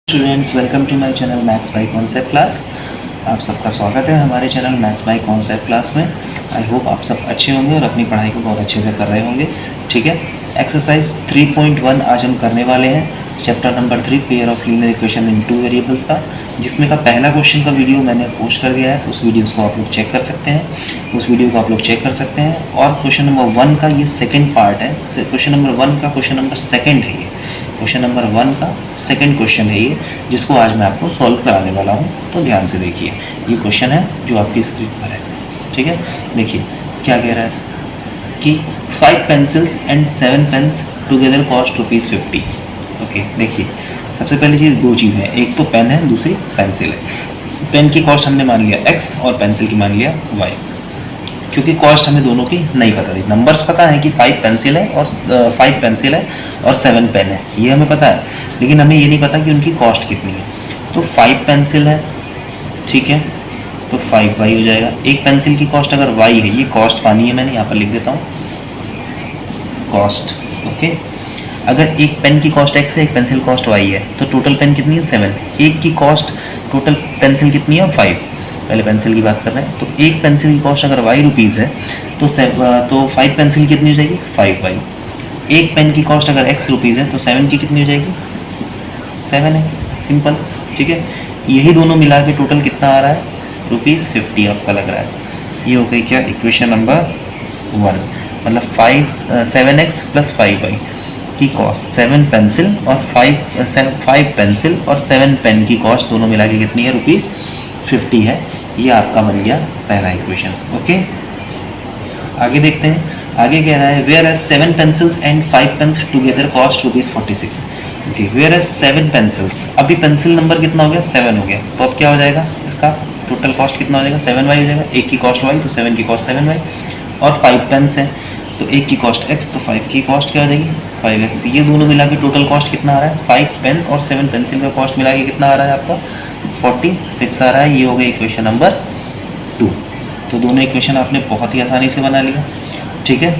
Students, welcome to my channel maths by concept class. आप सबका स्वागत है हमारे channel maths by concept class में। आई होप आप सब अच्छे होंगे और अपनी पढ़ाई को बहुत अच्छे से कर रहे होंगे। ठीक है, एक्सरसाइज 3.1 आज हम करने वाले हैं, chapter number 3 pair of linear equation in two variables का, जिसमें का पहला क्वेश्चन का वीडियो मैंने पोस्ट कर दिया है। उस वीडियोस को आप लोग चेक कर सकते हैं, उस वीडियो को आप लोग चेक कर सकते हैं। और क्वेश्चन नंबर 1 का ये सेकेंड पार्ट है। क्वेश्चन नंबर 1 का क्वेश्चन नंबर सेकेंड है, ये क्वेश्चन नंबर 1 का सेकंड क्वेश्चन है ये, जिसको आज मैं आपको सॉल्व कराने वाला हूँ। तो ध्यान से देखिए, ये क्वेश्चन है जो आपकी स्क्रीन पर है। ठीक है, देखिए क्या कह रहा है कि 5 pencils and 7 pens together cost ₹50। Okay, देखिए सबसे पहली चीज़, दो चीज़ें हैं, एक तो पेन है, दूसरी पेंसिल है। पेन की कॉस्ट हमने मान लिया x और पेंसिल की मान लिया y, क्योंकि कॉस्ट हमें दोनों की नहीं पता थी। नंबर्स पता है कि 5 पेंसिल है और 5 पेंसिल है और 7 पेन है, ये हमें पता है, लेकिन हमें ये नहीं पता कि उनकी कॉस्ट कितनी है। तो 5 पेंसिल है, ठीक है, तो 5y हो जाएगा। एक पेंसिल की कॉस्ट अगर y है, ये कॉस्ट पानी है, मैंने यहाँ पर लिख देता हूँ कॉस्ट। ओके, अगर एक पेन की कॉस्ट x है, एक पेंसिल कॉस्ट y है, तो टोटल पेन कितनी है 7। एक की कॉस्ट टोटल पेंसिल कितनी है 5। पहले पेंसिल की बात कर रहे हैं, तो एक पेंसिल की कॉस्ट अगर y रुपीज़ है तो 5 पेंसिल कितनी हो जाएगी 5y। एक पेन की कॉस्ट अगर x रुपीज़ है तो 7 की कितनी हो जाएगी 7x। सिंपल, ठीक है। यही दोनों मिला के टोटल कितना आ रहा है ₹50 आपका लग रहा है। ये हो गई क्या इक्वेशन नंबर 1, मतलब 7x + 5y की कॉस्ट 7 पेंसिल और 5 पेंसिल और 7 पेन की कॉस्ट दोनों मिला के कितनी है ₹50 है। ये आपका बन गया पहला इक्वेशन। ओके, आगे देखते हैं। आगे कह रहा है whereas 7 pencils and 5 pens together cost ₹46। Okay, whereas 7 pencils, अभी पेंसिल नंबर कितना हो गया 7 हो गया, तो अब क्या हो जाएगा इसका टोटल कॉस्ट कितना हो जाएगा 7y हो जाएगा। एक की कॉस्ट y तो 7 की कॉस्ट 7y, और 5 पेन्स हैं तो एक की कॉस्ट x तो 5 की कॉस्ट क्या हो जाएगी 5x। ये दोनों मिला के टोटल कॉस्ट कितना आ रहा है 5 पेन और 7 पेंसिल का कॉस्ट मिला के कितना आ रहा है आपका 46 आ रहा है। ये हो गया इक्वेशन नंबर 2। तो दोनों इक्वेशन आपने बहुत ही आसानी से बना लिया। ठीक है,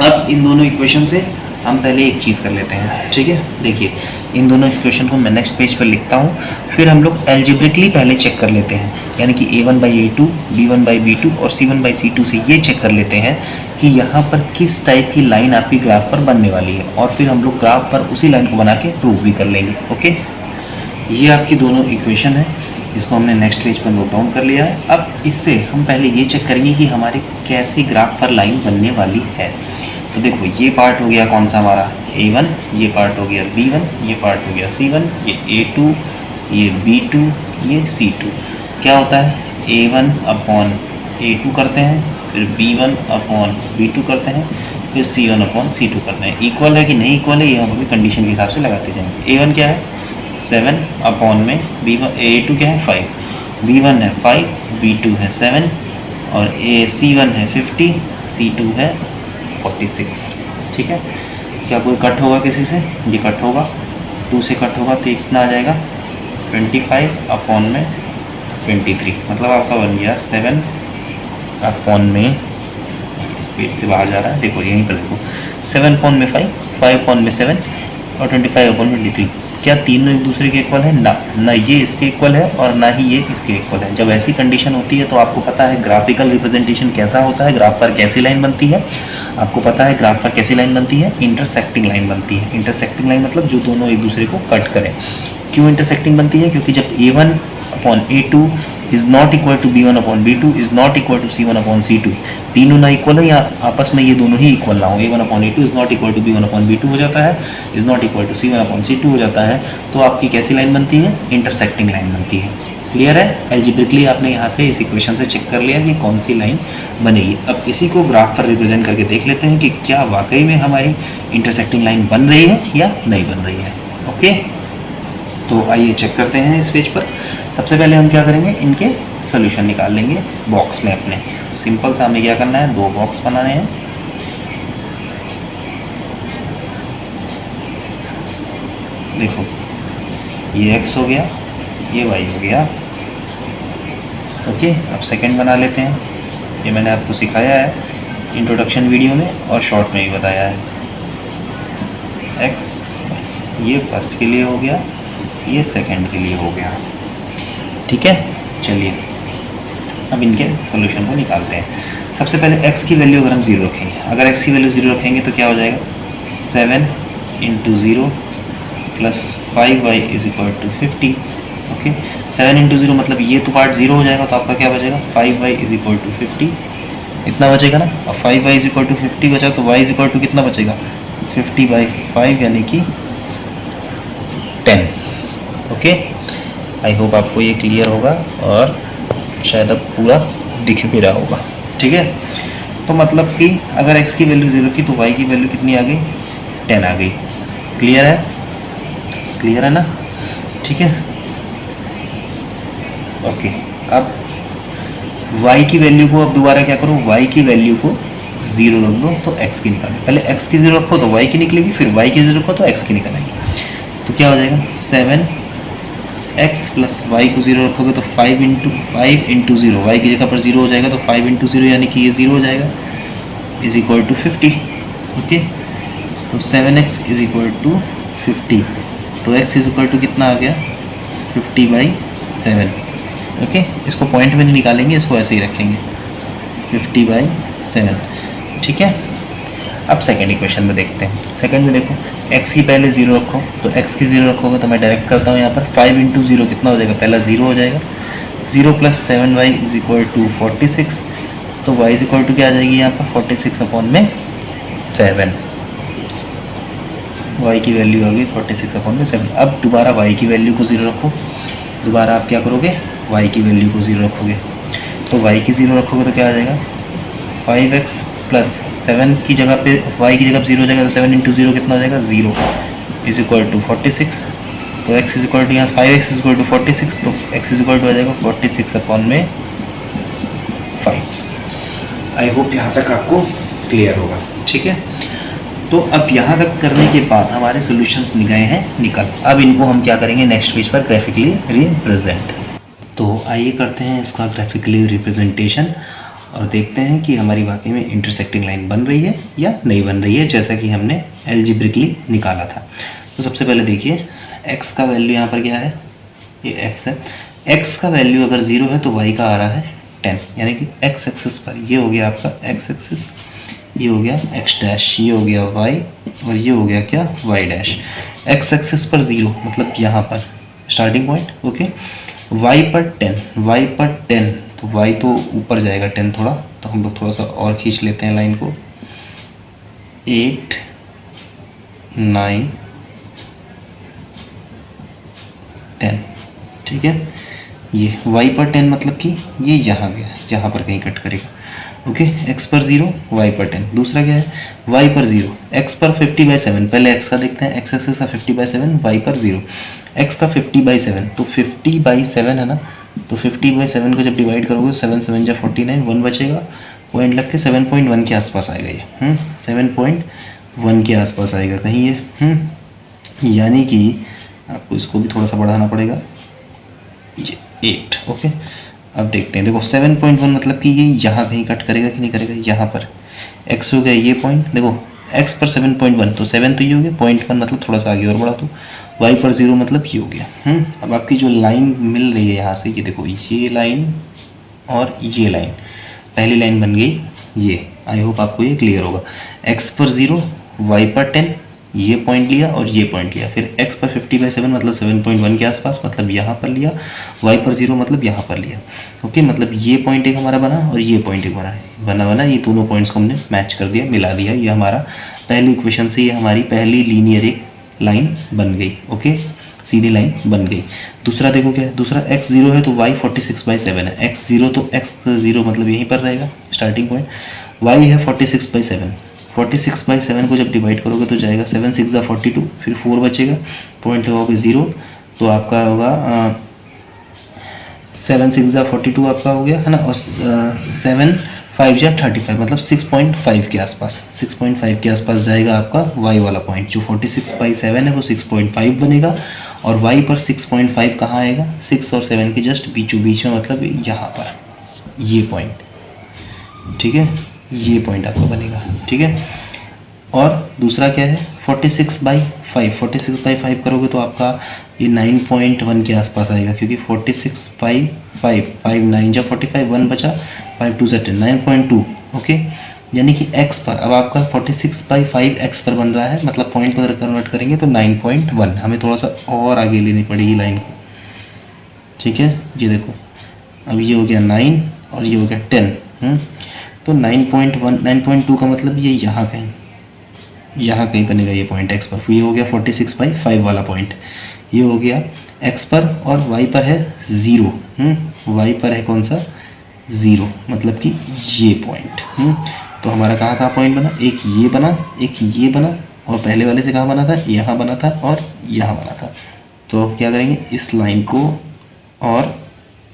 अब इन दोनों इक्वेशन से हम पहले एक चीज़ कर लेते हैं। ठीक है, देखिए इन दोनों इक्वेशन को मैं नेक्स्ट पेज पर लिखता हूँ, फिर हम लोग एल्जेब्रिकली पहले चेक कर लेते हैं, यानी कि A1/A2, B1/B2 और C1/C2 से ये चेक कर लेते हैं कि यहाँ पर किस टाइप की लाइन आपकी ग्राफ पर बनने वाली है, और फिर हम लोग ग्राफ पर उसी लाइन को बना के प्रूव भी कर लेंगे। ओके, ये आपकी दोनों इक्वेशन है, इसको हमने नेक्स्ट पेज पर नोट डाउन कर लिया है। अब इससे हम पहले ये चेक करेंगे कि हमारी कैसी ग्राफ पर लाइन बनने वाली है। तो देखो, ये पार्ट हो गया कौन सा हमारा A1, ये पार्ट हो गया B1, ये पार्ट हो गया C1, ये A2, ये B2, ये C2। क्या होता है A1/A2 करते हैं, फिर B1/B2 करते हैं, फिर C1/C2 करते हैं। इक्वल है कि नहीं इक्वल है, ये हम अभी कंडीशन के हिसाब से लगाते जाएंगे। A1 क्या है 7 में B1, A2 क्या है 5, B1 है 5, B2 है 7 और C1 है 50, C2 है 46। ठीक है, क्या कोई कट होगा किसी से, ये कट होगा, 2 से कट होगा तो ये कितना आ जाएगा 25/23, मतलब आपका बन गया 7 पेज से बाहर जा रहा है, देखो यहीं पर देखो 7/5, 5/7 और 25/23। क्या तीनों एक दूसरे के इक्वल है ना ये इसके इक्वल है और ना ही ये इसके इक्वल है। जब ऐसी कंडीशन होती है तो आपको पता है ग्राफिकल रिप्रेजेंटेशन कैसा होता है, ग्राफ पर कैसी लाइन बनती है। आपको पता है ग्राफ पर कैसी लाइन बनती है, इंटरसेक्टिंग लाइन बनती है। इंटरसेक्टिंग लाइन मतलब जो दोनों एक दूसरे को कट करें। क्यों इंटरसेक्टिंग बनती है, क्योंकि जब A1/A2 is not equal to B1/B2 is not equal to C1/C2, तीनों ना इक्वल है या आपस में ये दोनों ही इक्वल ना हो, A1/A2 is not equal to B1/B2 हो जाता है, is not equal to C1/C2 हो जाता है, तो आपकी कैसी लाइन बनती है इंटरसेक्टिंग लाइन बनती है। क्लियर है, एल्जेब्रिकली आपने यहाँ से इस इक्वेशन से चेक कर लिया कि कौन सी लाइन बनेगी। अब इसी को ग्राफ पर रिप्रेजेंट करके देख लेते हैं कि क्या वाकई में हमारी इंटरसेक्टिंग लाइन बन रही है या नहीं बन रही है। ओके, तो आइए चेक करते हैं इस पेज पर। सबसे पहले हम क्या करेंगे, इनके सॉल्यूशन निकाल लेंगे बॉक्स में अपने। सिंपल सा हमें क्या करना है, 2 बॉक्स बनाने हैं। देखो ये x हो गया, ये y हो गया। ओके, अब सेकंड बना लेते हैं। ये मैंने आपको सिखाया है इंट्रोडक्शन वीडियो में और शॉर्ट में भी बताया है। x ये फर्स्ट के लिए हो गया, ये सेकंड के लिए हो गया। ठीक है, चलिए अब इनके सॉल्यूशन को निकालते हैं। सबसे पहले x की वैल्यू अगर हम 0 रखेंगे, अगर x की वैल्यू 0 रखेंगे तो क्या हो जाएगा, 7 × 0 + 5y = 50। ओके, 7 × 0 मतलब ये तो पार्ट 0 हो जाएगा, तो आपका क्या बचेगा, 5y = 50, इतना बचेगा ना। और 5y = 50 बचा तो y = कितना बचेगा, 50/5 यानी कि 10। ओके, आई होप आपको ये क्लियर होगा और शायद अब पूरा दिख भी रहा होगा। ठीक है, तो मतलब कि अगर x की वैल्यू 0 की तो y की वैल्यू कितनी आ गई, 10 आ गई। क्लियर है, क्लियर है ना। ठीक है, ओके, अब y की वैल्यू को अब दोबारा क्या करो, y की वैल्यू को 0 रख दो तो x की निकालो। पहले x की 0 रखो तो y की निकलेगी, फिर y की 0 रखो तो x की निकलेगी। तो क्या हो जाएगा, 7x + y को 0 रखोगे तो 5 × 0, y की जगह पर 0 हो जाएगा तो 5 × 0 यानी कि ये 0 हो जाएगा, = 50। ओके, तो 7x = 50, तो x = कितना आ गया, 50/7। ओके, इसको पॉइंट में नहीं निकालेंगे, इसको ऐसे ही रखेंगे, 50/7। ठीक है, अब सेकेंड इक्वेशन में देखते हैं। सेकेंड में देखो, x की पहले 0 रखो, तो x की 0 रखोगे तो मैं डायरेक्ट करता हूँ यहाँ पर 5 × 0 कितना हो जाएगा, पहला 0 हो जाएगा, 0 + 7y = 46, तो y = क्या आ जाएगी यहाँ पर, 46/7। y की वैल्यू आ गई 46/7। अब दोबारा y की वैल्यू को 0 रखो, दोबारा आप क्या करोगे, y की वैल्यू को 0 रखोगे, तो y की 0 रखोगे तो क्या आ जाएगा, 5x + 7 की जगह पे y की जगह पे 0 हो जाएगा, तो 7 × 0 कितना हो जाएगा, 0 = 46, तो x यहाँ 5x = 46, तो x हो जाएगा 46/5। आई होप यहाँ तक आपको क्लियर होगा। ठीक है, तो अब यहाँ तक करने के बाद हमारे सॉल्यूशंस गए हैं निकल। अब इनको हम क्या करेंगे, नेक्स्ट पेज पर ग्राफिकली रिप्रेजेंट। तो आइए करते हैं इसका ग्राफिकली रिप्रेजेंटेशन और देखते हैं कि हमारी वाकई में इंटरसेक्टिंग लाइन बन रही है या नहीं बन रही है, जैसा कि हमने एल्जेब्रिकली निकाला था। तो सबसे पहले देखिए, x का वैल्यू यहाँ पर क्या है, ये x है। x का वैल्यू अगर 0 है तो y का आ रहा है 10, यानी कि x एक्सिस पर ये हो गया आपका x एक्सिस, ये हो गया x', ये हो गया y और ये हो गया क्या, y'। x एक्सिस पर 0 मतलब यहाँ पर स्टार्टिंग पॉइंट। ओके, y पर 10, तो y तो ऊपर जाएगा 10 थोड़ा, तो हम लोग थोड़ा सा और खींच लेते हैं लाइन को, 8, 9, 10। ठीक है, ये y पर 10 मतलब कि ये यहाँ गया, यहाँ पर कहीं कट करेगा। ओके, x पर 0, y पर 10। दूसरा क्या है, y पर 0, x पर 50/7। पहले x का देखते हैं, x एक्सिस का 50/7, y पर 0, x का 50/7, तो 50/7 है ना, तो 50/7 को जब डिवाइड करोगे 7 7 जा 49, 1 बचेगा, पॉइंट लग के 7.1 के आसपास आएगा ये। 7.1 के आसपास आएगा कहीं ये। यानी कि आपको इसको भी थोड़ा सा बढ़ाना पड़ेगा, ये 8। ओके, अब देखते हैं, देखो 7.1 मतलब कि ये यहाँ कहीं कट करेगा कि नहीं करेगा, यहाँ पर x हो गया ये पॉइंट, देखो x पर 7.1, तो 7 तो ये हो गया, 0.1 मतलब थोड़ा सा आगे और बढ़ा, तो y पर 0 मतलब ये हो गया। अब आपकी जो लाइन मिल रही है यहाँ से, ये देखो ये लाइन और ये लाइन, पहली लाइन बन गई ये। आई होप आपको ये क्लियर होगा। x पर 0, y पर 10, ये पॉइंट लिया और ये पॉइंट लिया, फिर x पर 50/7 मतलब 7.1 के आसपास, मतलब यहाँ पर लिया, y पर 0 मतलब यहाँ पर लिया। ओके, मतलब ये पॉइंट एक हमारा बना और ये पॉइंट एक बना, ये दोनों पॉइंट्स को हमने मैच कर दिया, मिला दिया। ये हमारा पहली इक्वेशन से ये हमारी पहली लीनियर एक लाइन बन गई। ओके, सीधी लाइन बन गई। दूसरा देखो क्या है, दूसरा x 0 है तो y 46/7 है, x 0 तो x 0 मतलब यहीं पर रहेगा स्टार्टिंग पॉइंट, y है 46/7, 46/7 को जब डिवाइड करोगे तो जाएगा 7 6 जा 42, फिर 4 बचेगा, पॉइंट लगाओगे 0, तो आपका होगा 7 6 जा 42 आपका हो गया है ना, और 7 5 जा 35 मतलब 6.5 के आसपास, 6.5 के आसपास जाएगा आपका y वाला पॉइंट। जो 46/7 है वो 6.5 बनेगा, और y पर 6.5 कहाँ आएगा, 6 और 7 के जस्ट बीचों बीच में, मतलब यहाँ पर ये पॉइंट। ठीक है, ये पॉइंट आपका बनेगा। ठीक है, और दूसरा क्या है 46/5 करोगे तो आपका ये 9.1 के आसपास आएगा, क्योंकि 46/5 5 9 जा 45, 1 बचा, 5 2 10, 9.2। ओके, यानी कि x पर अब आपका 46/5 x पर बन रहा है, मतलब पॉइंट पर कन्वर्ट करेंगे तो 9.1। हमें थोड़ा सा और आगे लेनी पड़ेगी लाइन को, ठीक है। ये देखो अब ये हो गया 9 और ये हो गया 10। तो 9.1 9.2 का मतलब ये यहाँ कहीं बनेगा ये पॉइंट x पर। ये हो गया 46/5 वाला पॉइंट, ये हो गया x पर, और y पर है 0। y पर है कौन सा, 0, मतलब कि ये पॉइंट। तो हमारा कहाँ पॉइंट बना, एक ये बना, एक ये बना, और पहले वाले से कहाँ बना था, यहाँ बना था और यहाँ बना था। तो अब क्या करेंगे, इस लाइन को और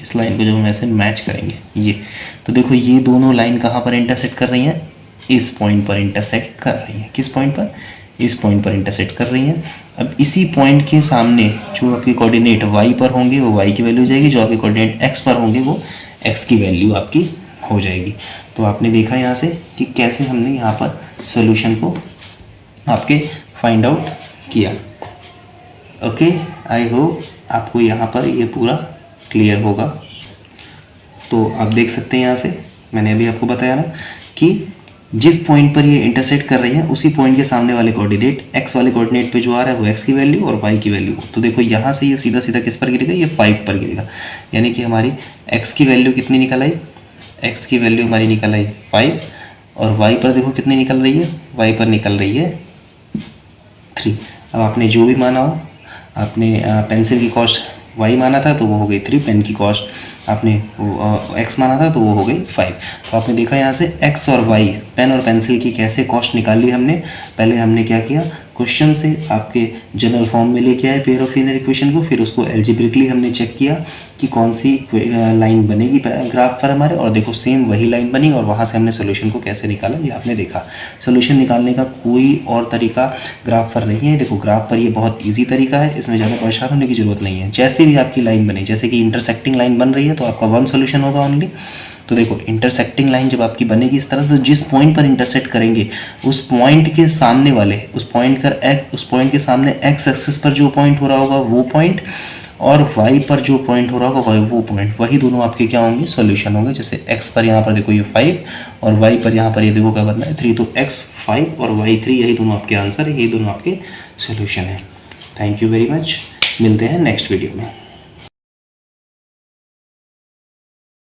इस लाइन को जब हम ऐसे मैच करेंगे ये, तो देखो ये दोनों लाइन कहाँ पर इंटरसेक्ट कर रही हैं, इस पॉइंट पर इंटरसेक्ट कर रही हैं। किस पॉइंट पर, इस पॉइंट पर इंटरसेक्ट कर रही हैं। अब इसी पॉइंट के सामने जो आपके कोऑर्डिनेट y पर होंगे वो y की वैल्यू हो जाएगी, जो आपके कोऑर्डिनेट x पर होंगे वो x की वैल्यू आपकी हो जाएगी। तो आपने देखा यहाँ से कि कैसे हमने यहाँ पर सॉल्यूशन को आपके फाइंड आउट किया। ओके, आई होप आपको यहाँ पर ये पूरा क्लियर होगा। तो आप देख सकते हैं यहाँ से मैंने अभी आपको बताया ना कि जिस पॉइंट पर ये इंटरसेक्ट कर रही है उसी पॉइंट के सामने वाले कोऑर्डिनेट x वाले कोऑर्डिनेट पे जो आ रहा है वो x की वैल्यू और y की वैल्यू। तो देखो यहाँ से ये सीधा सीधा किस पर गिरेगा, ये 5 पर गिरेगा, यानी कि हमारी x की वैल्यू कितनी निकल आई, x की वैल्यू हमारी निकल आई 5, और y पर देखो कितनी निकल रही है, y पर निकल रही है 3। अब आपने जो भी माना हो, आपने पेंसिल की कॉस्ट y माना था तो वो हो गई 3, पेन की कॉस्ट आपने x माना था तो वो हो गई 5। तो आपने देखा यहाँ से x और y, पेन और पेंसिल की कैसे कॉस्ट निकाली हमने। पहले हमने क्या किया, क्वेश्चन से आपके जनरल फॉर्म में लेके आए पेयर ऑफ लीनियर इक्वेशन को, फिर उसको एल्जेब्रिकली हमने चेक किया कि कौन सी लाइन बनेगी ग्राफ पर हमारे, और देखो सेम वही लाइन बनी, और वहाँ से हमने सोल्यूशन को कैसे निकाला ये आपने देखा। सोल्यूशन निकालने का कोई और तरीका ग्राफ पर नहीं है। देखो ग्राफ पर ये बहुत ईजी तरीका है, इसमें ज़्यादा परेशान होने की जरूरत नहीं है। जैसे भी आपकी लाइन बने, जैसे कि इंटरसेक्टिंग लाइन बन रही है तो आपका 1 सोल्यूशन होगा ओनली। तो देखो इंटरसेक्टिंग लाइन जब आपकी बनेगी इस तरह, तो जिस पॉइंट पर इंटरसेक्ट करेंगे उस पॉइंट के सामने वाले, उस पॉइंट के सामने x एक्सिस पर जो पॉइंट हो रहा होगा वो पॉइंट, और y पर जो पॉइंट हो रहा होगा वो पॉइंट, वही दोनों आपके क्या होंगे, सॉल्यूशन होंगे। जैसे x पर यहाँ पर देखो ये 5 और y पर यहाँ पर ये देखो क्या बनना है 3, तो x 5 और y 3, यही दोनों आपके आंसर है, यही दोनों आपके सॉल्यूशन है। थैंक यू वेरी मच, मिलते हैं नेक्स्ट वीडियो में।